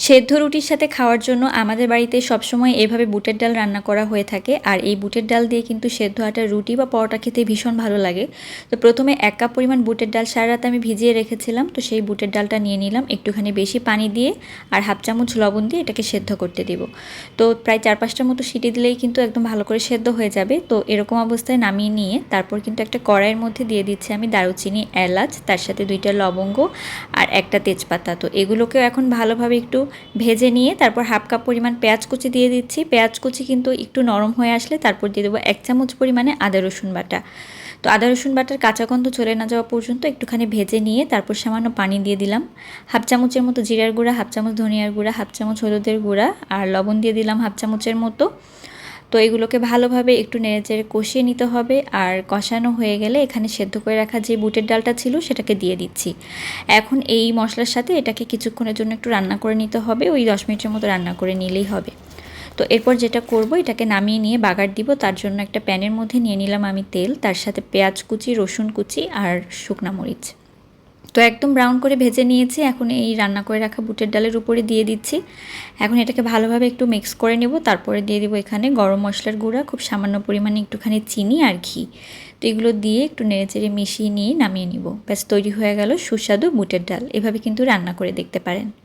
সেদ্ধ রুটির সাথে খাওয়ার জন্য আমাদের বাড়িতে সবসময় এভাবে বুটের ডাল রান্না করা হয়ে থাকে। আর এই বুটের ডাল দিয়ে কিন্তু সেদ্ধ আটার রুটি বা পরোটা খেতে ভীষণ ভালো লাগে। তো প্রথমে 1 কাপ পরিমাণ বুটের ডাল সারা রাত আমি ভিজিয়ে রেখেছিলাম। তো সেই বুটের ডালটা নিয়ে নিলাম, একটুখানি বেশি পানি দিয়ে আর হাফ চামচ লবণ দিয়ে এটাকে সেদ্ধ করতে দেব। তো প্রায় 4-5টার মতো সিটি দিলেই কিন্তু একদম ভালো করে সেদ্ধ হয়ে যাবে। তো এরকম অবস্থায় নামিয়ে নিয়ে তারপর কিন্তু একটা কড়াইয়ের মধ্যে দিয়ে দিচ্ছি আমি দারুচিনি, এলাচ, তার সাথে 2টা লবঙ্গ আর একটা তেজপাতা। তো এগুলোকেও এখন ভালোভাবে একটু ভেজে নিয়ে তারপর হাফ কাপ পরিমাণ পেঁয়াজ কুচি দিয়ে দিচ্ছি। পেঁয়াজ কুচি কিন্তু একটু নরম হয়ে আসলে তারপর দিয়ে দেবো 1 চামচ পরিমাণে আদা রসুন বাটা। তো আদা রসুন বাটার কাঁচা গন্ধ চলে না যাওয়া পর্যন্ত একটুখানি ভেজে নিয়ে তারপর সামান্য পানি দিয়ে দিলাম। হাফ চামচের মতো জিরার গুঁড়া, হাফ চামচ ধনিয়ার গুঁড়া, হাফ চামচ হলুদের গুঁড়া আর লবণ দিয়ে দিলাম হাফ চামচের মতো। তো এগুলোকে ভালোভাবে একটু নেড়েচেড়ে কষিয়ে নিতে হবে। আর কষানো হয়ে গেলে এখানে সেদ্ধ করে রাখা যে বুটের ডালটা ছিল সেটাকে দিয়ে দিচ্ছি। এখন এই মশলার সাথে এটাকে কিছুক্ষণের জন্য একটু রান্না করে নিতে হবে, ওই 10 মিনিটের মতো রান্না করে নিলেই হবে। তো এরপর যেটা করব, এটাকে নামিয়ে নিয়ে বাগার দিব। তার জন্য একটা প্যানের মধ্যে নিয়ে নিলাম আমি তেল, তার সাথে পেঁয়াজ কুচি, রসুন কুচি আর শুকনা মরিচ। তো একদম ব্রাউন করে ভেজে নিয়েছি। এখন এই রান্না করে রাখা বুটের ডালের উপরে দিয়ে দিচ্ছি। এখন এটাকে ভালোভাবে একটু মিক্স করে নেব। তারপরে দিয়ে দিব এখানে গরম মশলার গুঁড়া, খুব সামান্য পরিমাণে একটুখানি চিনি আর ঘি। তো এগুলো দিয়ে একটু নেড়েচেড়ে মিশিয়ে নিয়ে নামিয়ে নিব। ব্যাস তৈরি হয়ে গেল সুস্বাদু বুটের ডাল। এভাবে কিন্তু রান্না করে দেখতে পারেন।